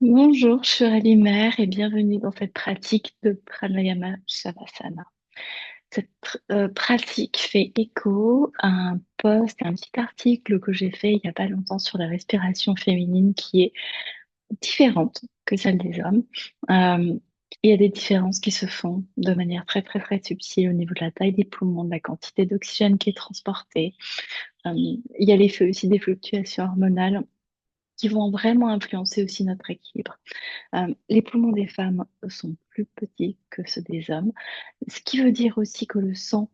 Bonjour, je suis Aurélie et bienvenue dans cette pratique de Pranayama Shavasana. Cette pratique fait écho à un post, un petit article que j'ai fait il n'y a pas longtemps sur la respiration féminine qui est différente que celle des hommes. Euh, il y a des différences qui se font de manière très très très subtile au niveau de la taille des poumons, de la quantité d'oxygène qui est transportée. Il y a l'effet aussi des fluctuations hormonales qui vont vraiment influencer aussi notre équilibre. Les poumons des femmes sont plus petits que ceux des hommes, ce qui veut dire aussi que le sang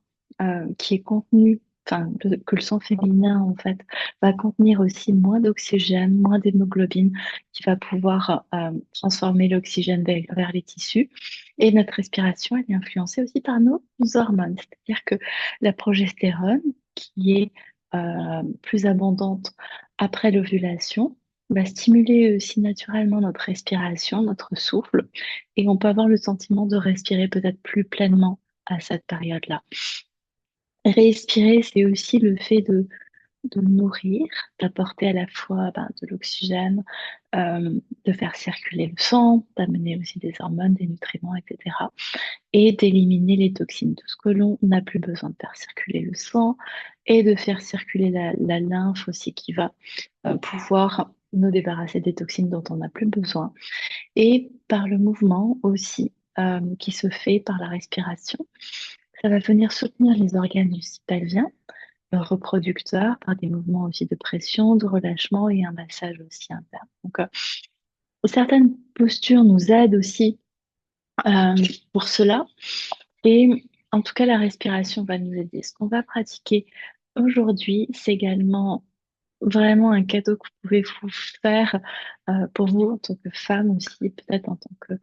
qui est contenu, que le sang féminin en fait, va contenir aussi moins d'oxygène, moins d'hémoglobine, qui va pouvoir transformer l'oxygène vers les tissus. Et notre respiration, elle est influencée aussi par nos hormones, c'est-à-dire que la progestérone, qui est plus abondante après l'ovulation, va stimuler aussi naturellement notre respiration, notre souffle, et on peut avoir le sentiment de respirer peut-être plus pleinement à cette période-là. Respirer, c'est aussi le fait de nourrir, d'apporter à la fois de l'oxygène, de faire circuler le sang, d'amener aussi des hormones, des nutriments, etc. Et d'éliminer les toxines, tout ce que l'on n'a plus besoin de faire circuler le sang et de faire circuler la lymphe aussi qui va pouvoir nous débarrasser des toxines dont on n'a plus besoin. Et par le mouvement aussi qui se fait par la respiration, ça va venir soutenir les organes aussi pelviens, reproducteurs, par des mouvements aussi de pression, de relâchement et un massage aussi interne. Donc, certaines postures nous aident aussi euh, pour cela. Et en tout cas, la respiration va nous aider. Ce qu'on va pratiquer aujourd'hui, c'est également vraiment un cadeau que vous pouvez vous faire pour vous en tant que femme aussi, peut-être en tant que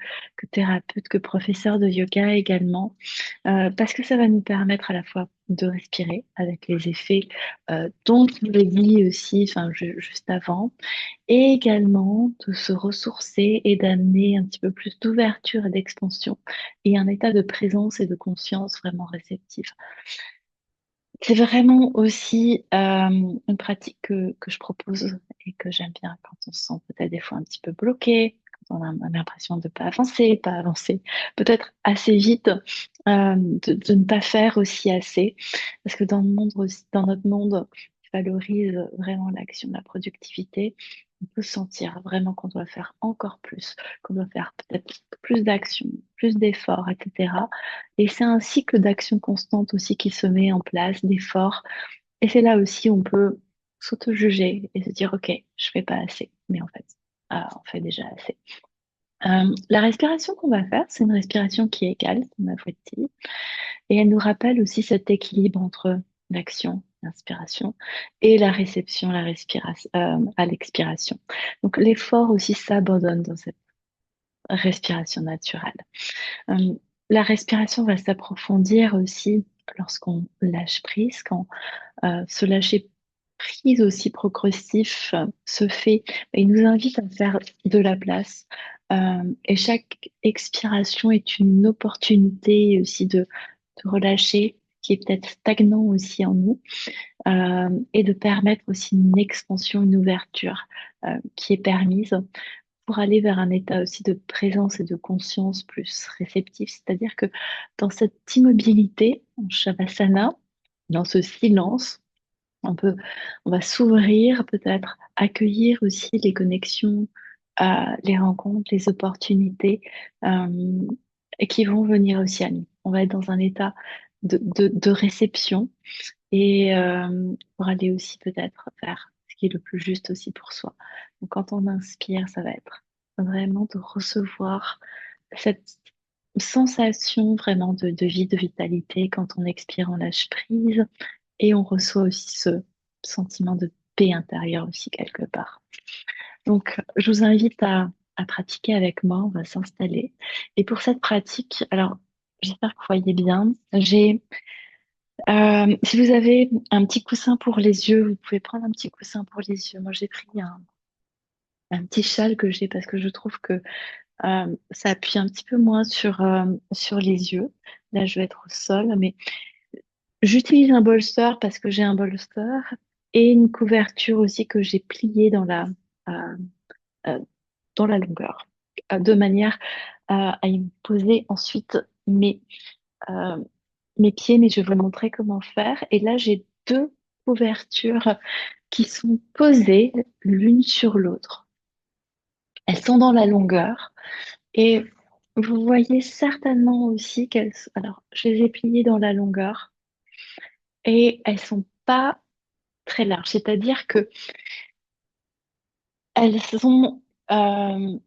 thérapeute, que professeur de yoga également, parce que ça va nous permettre à la fois de respirer avec les effets dont je l'ai dit aussi, juste avant, et également de se ressourcer et d'amener un petit peu plus d'ouverture et d'expansion et un état de présence et de conscience vraiment réceptif. C'est vraiment aussi une pratique que je propose et que j'aime bien quand on se sent peut-être des fois un petit peu bloqué, quand on a l'impression de pas avancer peut-être assez vite, de ne pas faire aussi assez. Parce que dans le monde aussi, dans notre monde qui valorise vraiment l'action, la productivité, on peut sentir vraiment qu'on doit faire encore plus, qu'on doit faire peut-être plus d'actions, plus d'efforts, etc. Et c'est un cycle d'action constante aussi qui se met en place, d'efforts. Et c'est là aussi où on peut s'auto-juger et se dire, OK, je fais pas assez. Mais en fait, on fait déjà assez. La respiration qu'on va faire, c'est une respiration qui est calme, comme ma voix dit, et elle nous rappelle aussi cet équilibre entre l'action, l'inspiration, et la réception, la respiration, à l'expiration. Donc l'effort aussi s'abandonne dans cette respiration naturelle. Euh, la respiration va s'approfondir aussi lorsqu'on lâche prise, quand ce lâcher prise aussi progressif se fait. Il nous invite à faire de la place. Et chaque expiration est une opportunité aussi de relâcher, qui est peut-être stagnant aussi en nous, et de permettre aussi une expansion, une ouverture qui est permise pour aller vers un état aussi de présence et de conscience plus réceptif. C'est-à-dire que dans cette immobilité, en Shavasana, dans ce silence, on peut, on va s'ouvrir peut-être, accueillir aussi les connexions, les rencontres, les opportunités et qui vont venir aussi à nous. On va être dans un état de réception et pour aller aussi peut-être vers ce qui est le plus juste aussi pour soi. Donc quand on inspire, ça va être vraiment de recevoir cette sensation vraiment de vie, de vitalité. Quand on expire, on lâche prise et on reçoit aussi ce sentiment de paix intérieure aussi quelque part. Donc je vous invite à pratiquer avec moi, on va s'installer. Et pour cette pratique, alors j'espère que vous voyez bien, si vous avez un petit coussin pour les yeux, vous pouvez prendre un petit coussin pour les yeux. Moi, j'ai pris un petit châle que j'ai parce que je trouve que ça appuie un petit peu moins sur les yeux. Là, je vais être au sol, mais j'utilise un bolster parce que j'ai un bolster et une couverture aussi que j'ai pliée euh, euh, dans la longueur, de manière à y poser ensuite euh, mes pieds, mais je vais vous montrer comment faire. Et là, j'ai deux couvertures qui sont posées l'une sur l'autre. Elles sont dans la longueur et vous voyez certainement aussi alors, je les ai pliées dans la longueur et elles sont pas très larges, c'est-à-dire que elles sont, euh,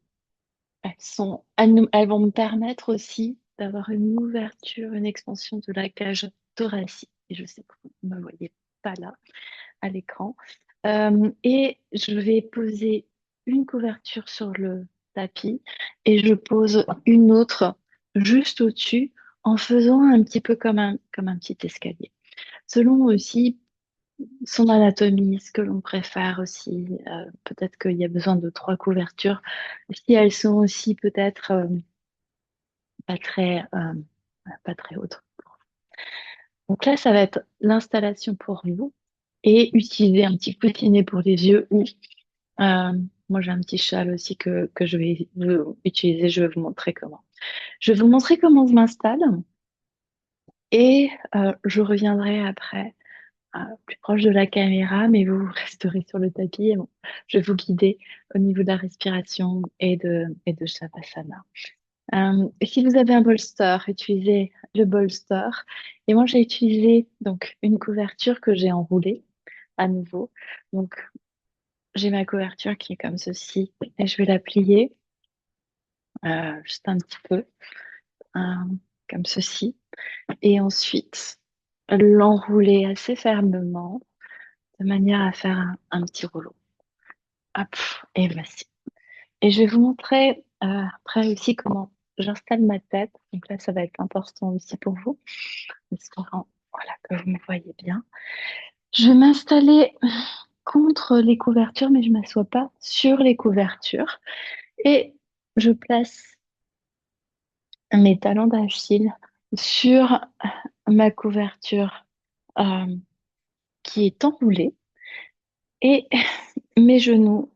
elles vont me permettre aussi d'avoir une ouverture, une expansion de la cage thoracique. Et je sais que vous ne me voyez pas là à l'écran. Et je vais poser une couverture sur le tapis et je pose une autre juste au-dessus en faisant un petit peu comme un petit escalier. Selon aussi son anatomie, ce que l'on préfère aussi, peut-être qu'il y a besoin de trois couvertures. Si elles sont aussi peut-être pas très, pas très hautes. Donc là, ça va être l'installation pour vous et utiliser un petit coussinet pour les yeux ou Euh, moi, j'ai un petit châle aussi que je vais utiliser. Je vais vous montrer comment. Je vais vous montrer comment je m'installe et je reviendrai après plus proche de la caméra, mais vous resterez sur le tapis et bon, je vais vous guider au niveau de la respiration et de Shavasana. Et si vous avez un bolster, utilisez le bolster. Et moi, j'ai utilisé donc une couverture que j'ai enroulée à nouveau. Donc, j'ai ma couverture qui est comme ceci et je vais la plier. Juste un petit peu, euh, comme ceci. Et ensuite, l'enrouler assez fermement, de manière à faire un petit rouleau. Hop, et voici. Et je vais vous montrer après aussi comment j'installe ma tête. Donc là, ça va être important aussi pour vous, espérant voilà, que vous me voyez bien. Je vais m'installer contre les couvertures, mais je ne m'assois pas sur les couvertures. Et je place mes talons d'Achille sur ma couverture euh, qui est enroulée et mes genoux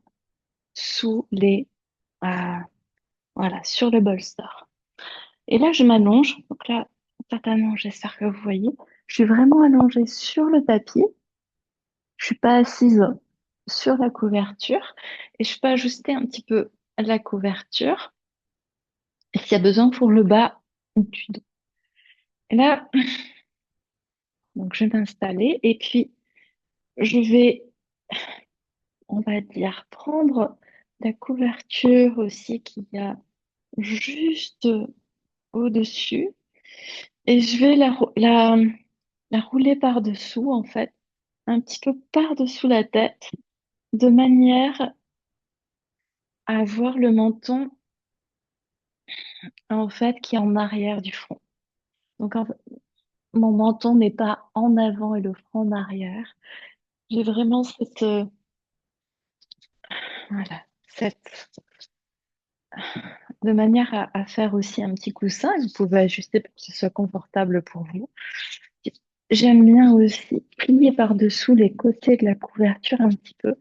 sous euh, voilà, sur le bolster. Et là, je m'allonge. Donc là, certainement, j'espère que vous voyez. Je suis vraiment allongée sur le tapis. Je suis pas assise sur la couverture et je peux ajuster un petit peu la couverture s'il y a besoin pour le bas du dos. Et là, donc je vais m'installer et puis je vais on va dire, prendre la couverture aussi qu'il y a juste au-dessus et je vais la rouler par-dessous, en fait, un petit peu par-dessous la tête, de manière à avoir le menton, en fait, qui est en arrière du front. Donc, en fait, mon menton n'est pas en avant et le front en arrière. J'ai vraiment voilà, cette, de manière à faire aussi un petit coussin. Vous pouvez ajuster pour que ce soit confortable pour vous. J'aime bien aussi plier par-dessous les côtés de la couverture un petit peu,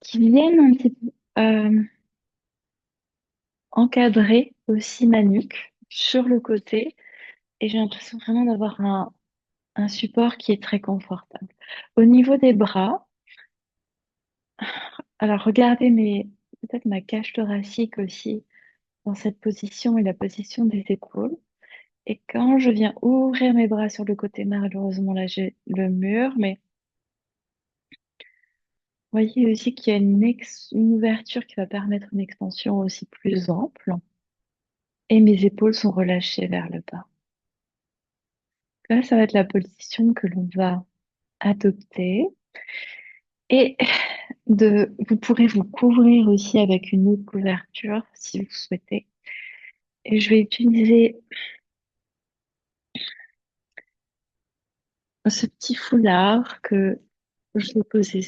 qui viennent un petit peu encadrer aussi ma nuque sur le côté. Et j'ai l'impression vraiment d'avoir un support qui est très confortable. Au niveau des bras, alors regardez peut-être ma cage thoracique aussi dans cette position et la position des épaules. Et quand je viens ouvrir mes bras sur le côté, malheureusement là j'ai le mur, mais voyez aussi qu'il y a une ouverture qui va permettre une expansion aussi plus ample et mes épaules sont relâchées vers le bas. Là, ça va être la position que l'on va adopter et vous pourrez vous couvrir aussi avec une autre couverture si vous souhaitez. Et je vais utiliser ce petit foulard que je vais poser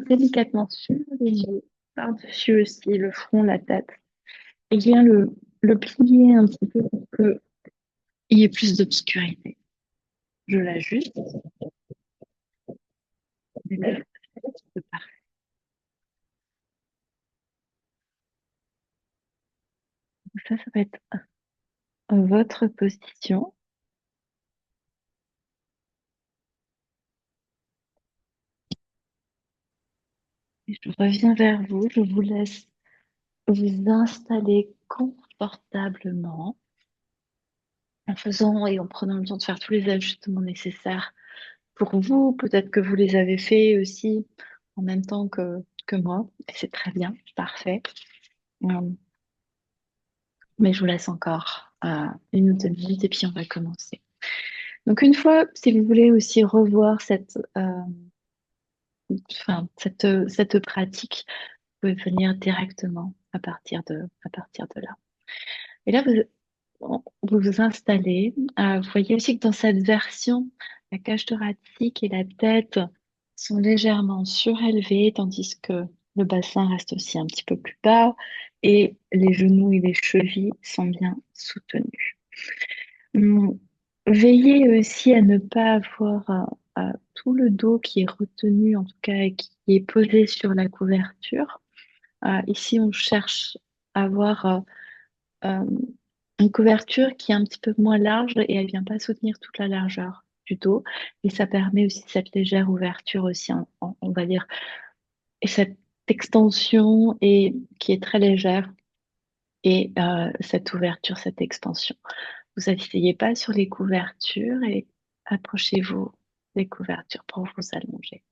délicatement sur les yeux, par-dessus aussi le front, la tête, et bien le plier un petit peu pour qu'il y ait plus d'obscurité. Je l'ajuste. Et là, c'est parfait. Ça va être votre position. Et je reviens vers vous. Je vous laisse vous installer confortablement en faisant et en prenant le temps de faire tous les ajustements nécessaires pour vous. Peut-être que vous les avez faits aussi en même temps que moi. Et c'est très bien, parfait. Euh, mais je vous laisse encore une ou deux minutes et puis on va commencer. Donc une fois, si vous voulez aussi revoir cette pratique, vous pouvez venir directement à partir de là. Et là, vous vous installez. Vous voyez aussi que dans cette version, la cage thoracique et la tête sont légèrement surélevées, tandis que le bassin reste aussi un petit peu plus bas et les genoux et les chevilles sont bien soutenus. Hum, Veillez aussi à ne pas avoir tout le dos qui est retenu, en tout cas, et qui est posé sur la couverture. Ici, on cherche à avoir euh, une couverture qui est un petit peu moins large et elle vient pas soutenir toute la largeur du dos. Et ça permet aussi cette légère ouverture aussi, on va dire, et cette extension qui est très légère et cette ouverture, cette expansion. Vous asseyez pas sur les couvertures et approchez-vous des couvertures pour vous allonger.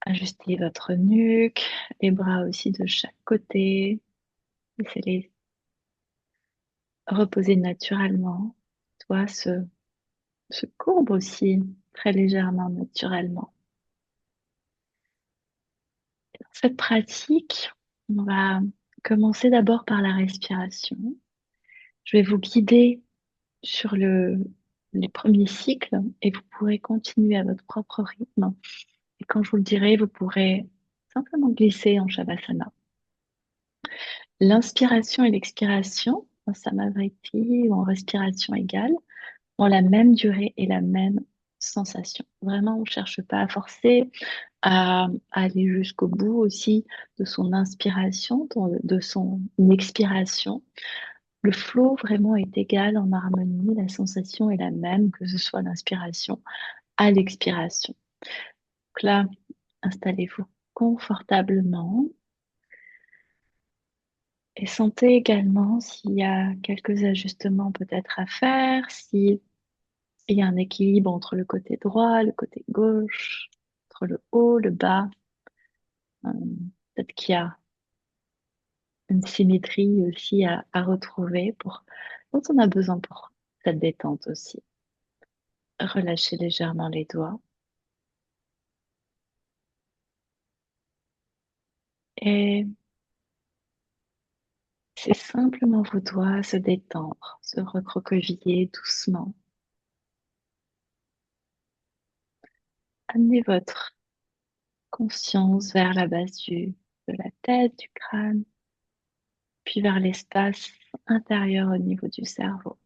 Ajustez votre nuque, les bras aussi de chaque côté. Laissez-les reposer naturellement. Toi, se courbe aussi très légèrement, naturellement. Cette pratique, on va commencer d'abord par la respiration. Je vais vous guider sur les premiers cycles et vous pourrez continuer à votre propre rythme. Et quand je vous le dirai, vous pourrez simplement glisser en Shavasana. L'inspiration et l'expiration, en Samavriti ou en respiration égale, ont la même durée et la même sensation. Vraiment, on ne cherche pas à forcer, à aller jusqu'au bout aussi de son inspiration, de son expiration. Le flow vraiment est égal en harmonie, la sensation est la même, que ce soit l'inspiration à l'expiration. Donc là, installez-vous confortablement et sentez également s'il y a quelques ajustements peut-être à faire, s'il y a un équilibre entre le côté droit, le côté gauche, entre le haut, le bas. Euh, Peut-être qu'il y a une symétrie aussi à retrouver dont on a besoin pour cette détente aussi. Relâchez légèrement les doigts et c'est simplement vos doigts se détendre, se recroqueviller doucement. Amenez votre conscience vers la base de la tête, du crâne, puis vers l'espace intérieur au niveau du cerveau.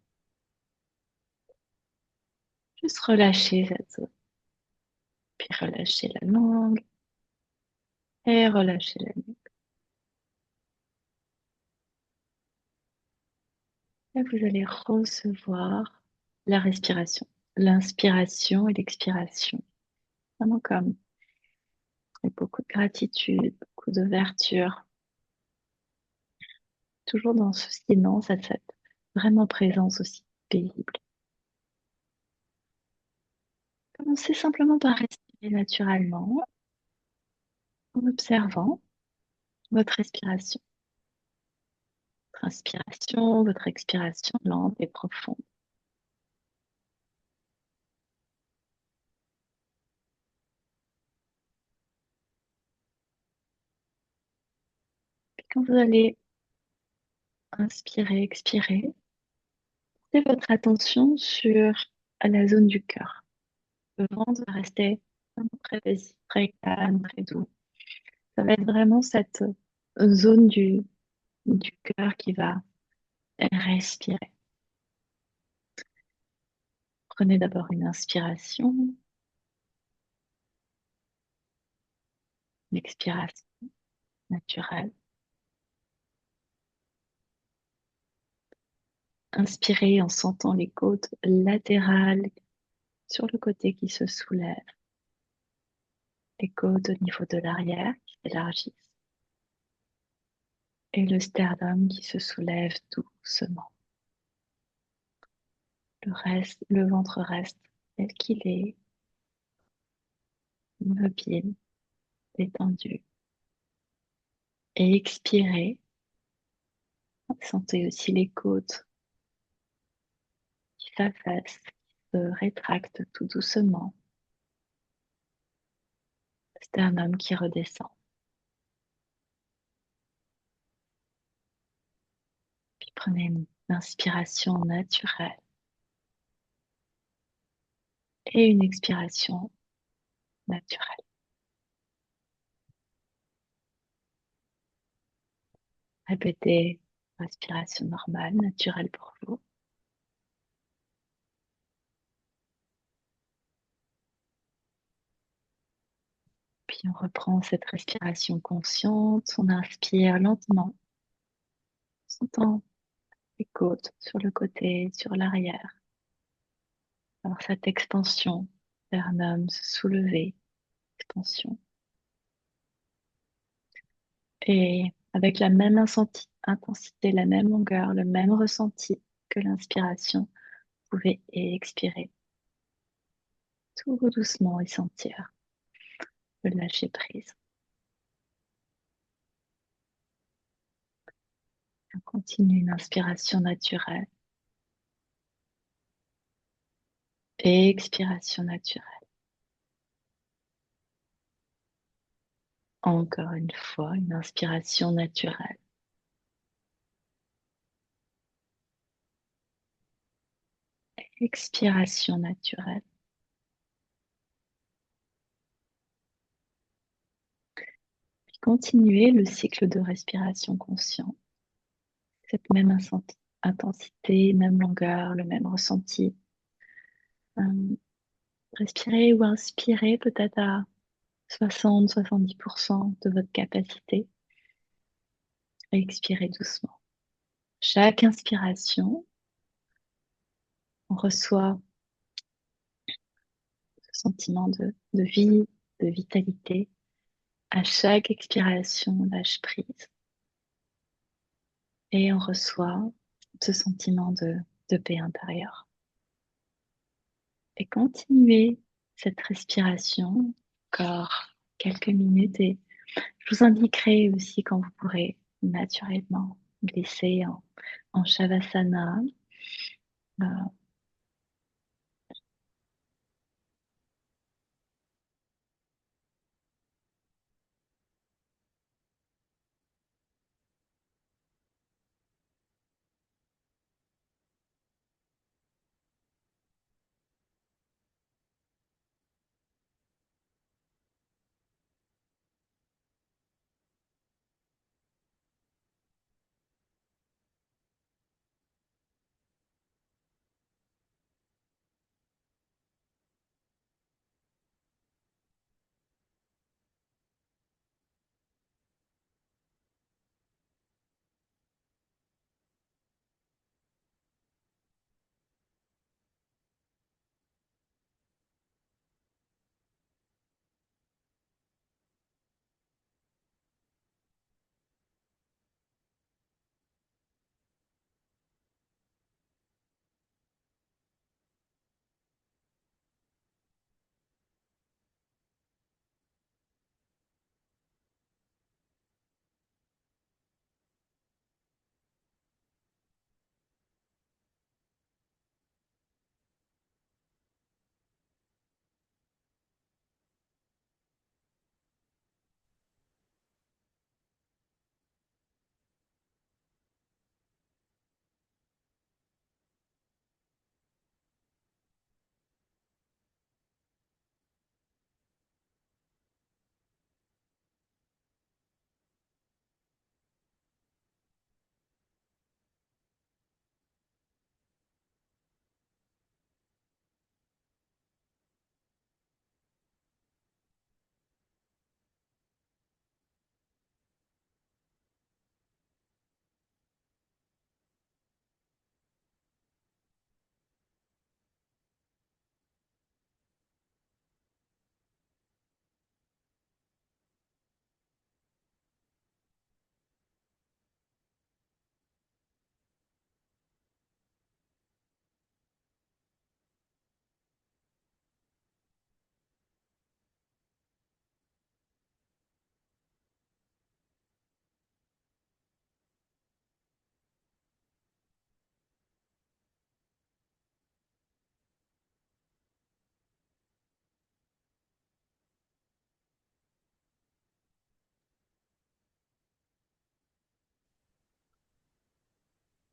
Juste relâchez cette zone, puis relâchez la langue et relâchez la nuque. Là, vous allez recevoir la respiration, l'inspiration et l'expiration. Vraiment comme avec beaucoup de gratitude, beaucoup d'ouverture, toujours dans ce silence, à cette vraiment présence aussi paisible. Commencez simplement par respirer naturellement en observant votre respiration. Votre inspiration, votre expiration lente et profonde. Puis quand vous allez inspirer, expirer, portez votre attention sur la zone du cœur. Le ventre va rester vraiment très paisible, très calme, très doux. Ça va être vraiment cette zone du cœur qui va respirer. Prenez d'abord une inspiration, une expiration naturelle. Inspirez en sentant les côtes latérales sur le côté qui se soulèvent, les côtes au niveau de l'arrière qui s'élargissent et le sternum qui se soulève doucement. Le ventre reste tel qu'il est, immobile, détendu. Et expirez. Sentez aussi les côtes qui s'affaissent, qui se rétractent tout doucement. Sternum qui redescend. Puis prenez une inspiration naturelle et une expiration naturelle. Répétez, respiration normale, naturelle pour vous. Puis on reprend cette respiration consciente. On inspire lentement, sentant les côtes sur le côté, sur l'arrière. Alors cette expansion, sternum se soulever, expansion. Et avec la même intensité, la même longueur, le même ressenti que l'inspiration, vous pouvez expirer tout doucement et sentir le lâcher prise. On continue une inspiration naturelle et expiration naturelle. Encore une fois, une inspiration naturelle. Expiration naturelle. Puis continuez le cycle de respiration conscient. Cette même intensité, même longueur, le même ressenti. Respirez ou inspirez peut-être à 60-70% de votre capacité et expirez doucement. Chaque inspiration, on reçoit ce sentiment de vie, de vitalité. À chaque expiration, on lâche prise et on reçoit ce sentiment de paix intérieure. Et continuez cette respiration encore quelques minutes et je vous indiquerai aussi quand vous pourrez naturellement glisser en Shavasana. Euh,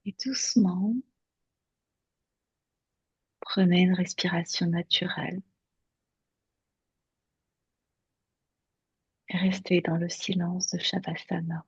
Et doucement, prenez une respiration naturelle et restez dans le silence de Shavasana.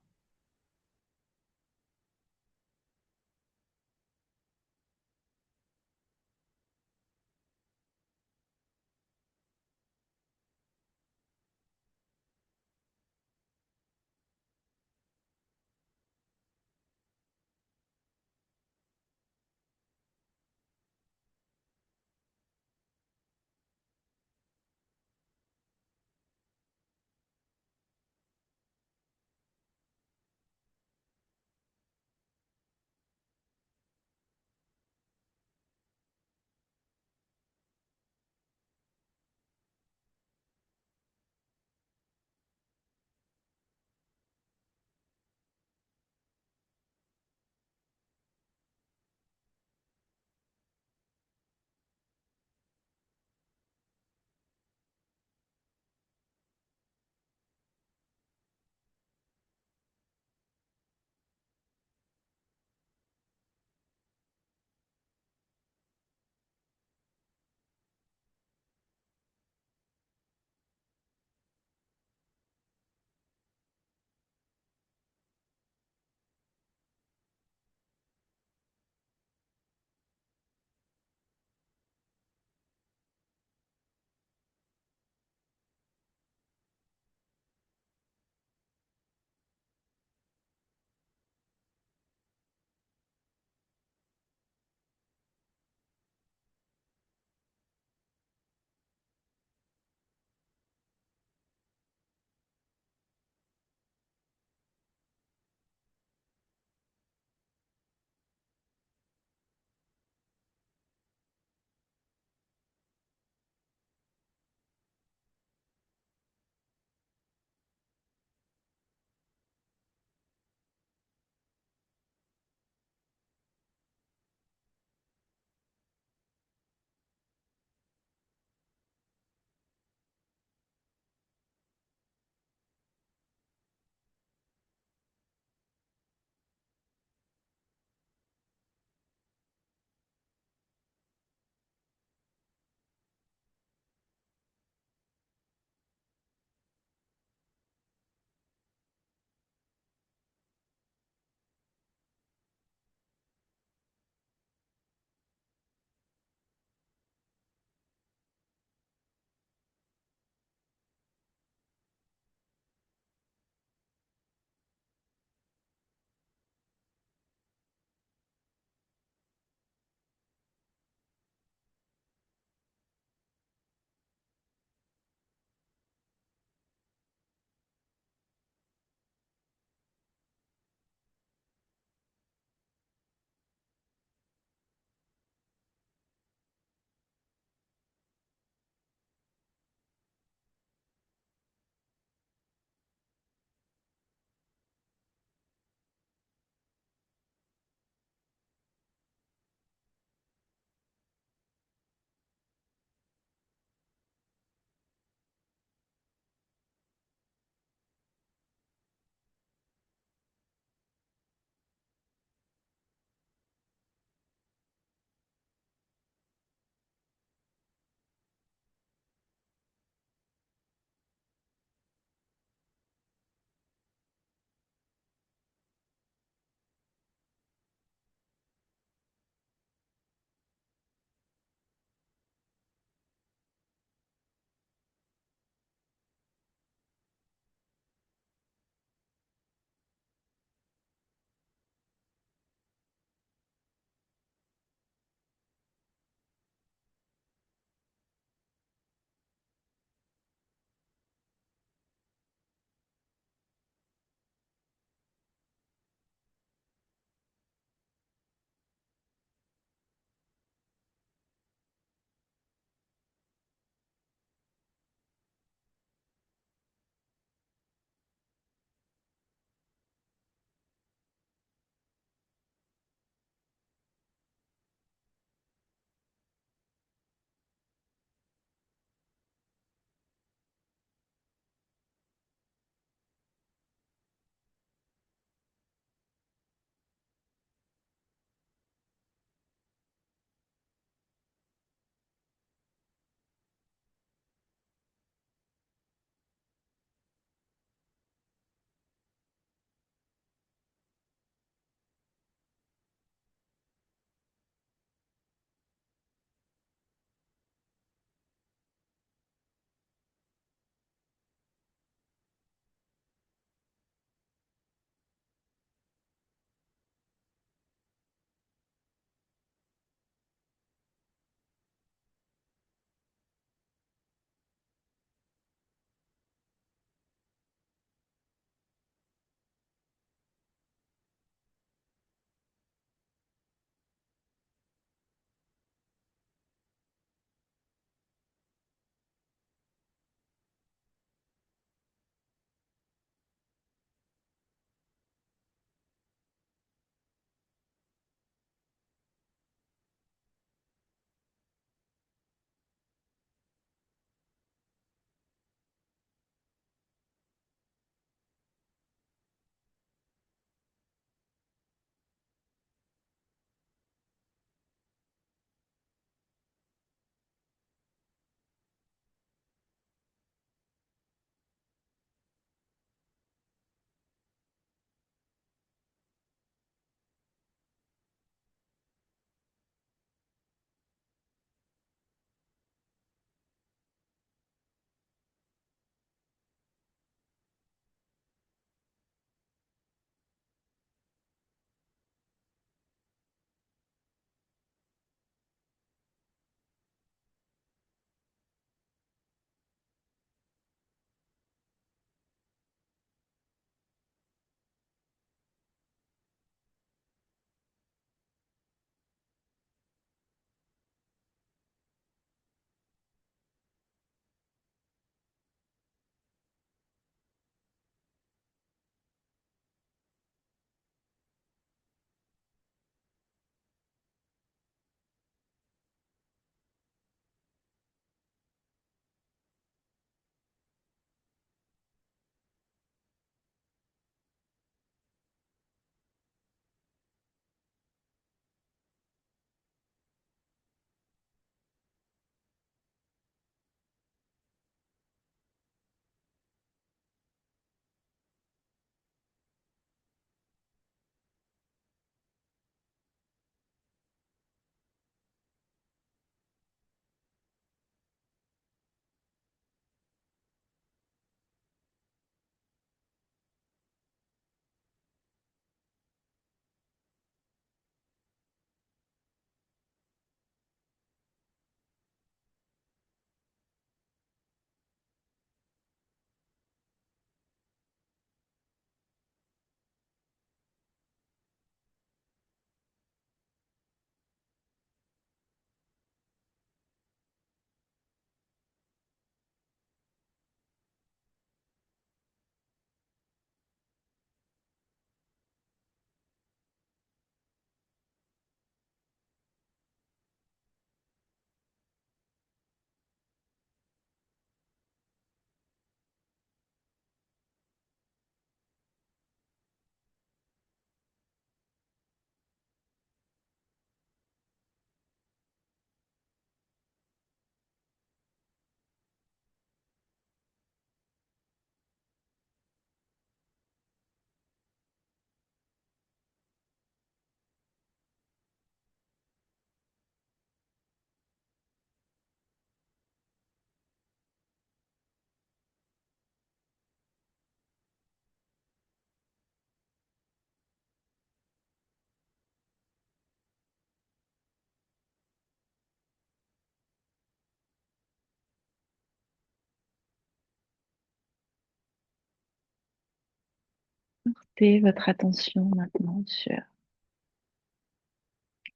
Portez votre attention maintenant sur le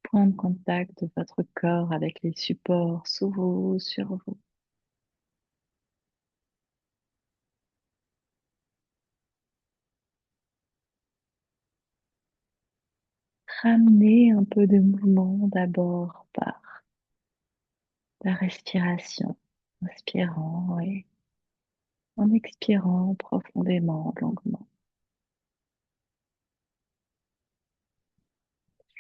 point de contact de votre corps avec les supports sous vous, sur vous. Ramenez un peu de mouvement d'abord par la respiration, inspirant et en expirant profondément, longuement.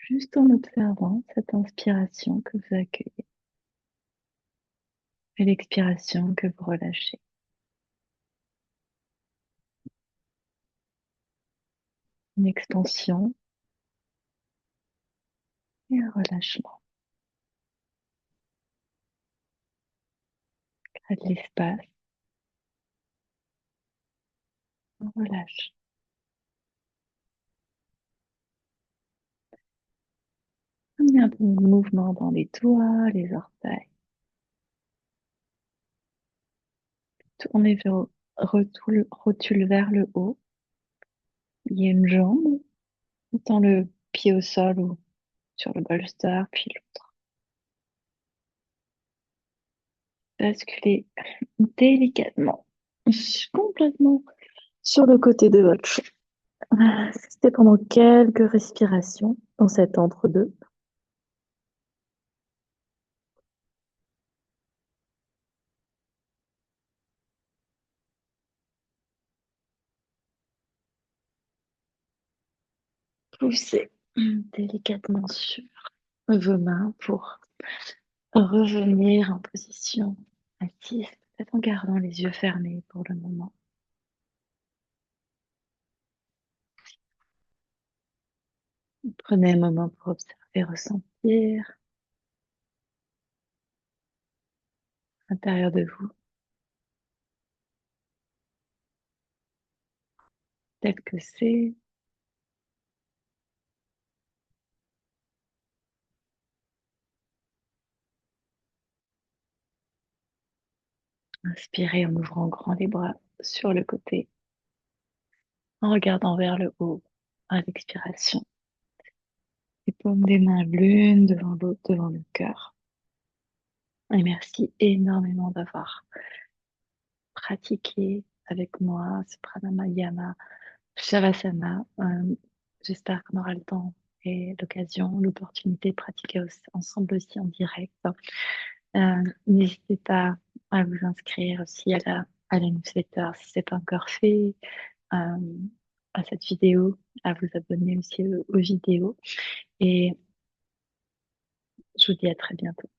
Juste en observant cette inspiration que vous accueillez et l'expiration que vous relâchez. Une expansion et un relâchement. Crée de l'espace, on relâche. Amenez un peu de mouvement dans les doigts, les orteils. Tournez vers, rotule vers le haut. Il y a une jambe, autant le pied au sol ou sur le bolster, puis l'autre. Basculez délicatement, complètement sur le côté de votre champ. Restez pendant quelques respirations dans cet entre-deux. Poussez délicatement sur vos mains pour revenir en position assise, peut-être en gardant les yeux fermés pour le moment. Prenez un moment pour observer, ressentir à l'intérieur de vous, tel que c'est. Inspirez en ouvrant grand les bras sur le côté, en regardant vers le haut à l'expiration. Les paumes des mains l'une devant l'autre, devant le cœur. Et merci énormément d'avoir pratiqué avec moi ce pranayama Shavasana. J'espère qu'on aura le temps et l'occasion, l'opportunité de pratiquer ensemble aussi en direct. N'hésitez pas à vous inscrire aussi à la newsletter si ce n'est pas encore fait, euh, à cette vidéo, à vous abonner aussi aux vidéos. Et je vous dis à très bientôt.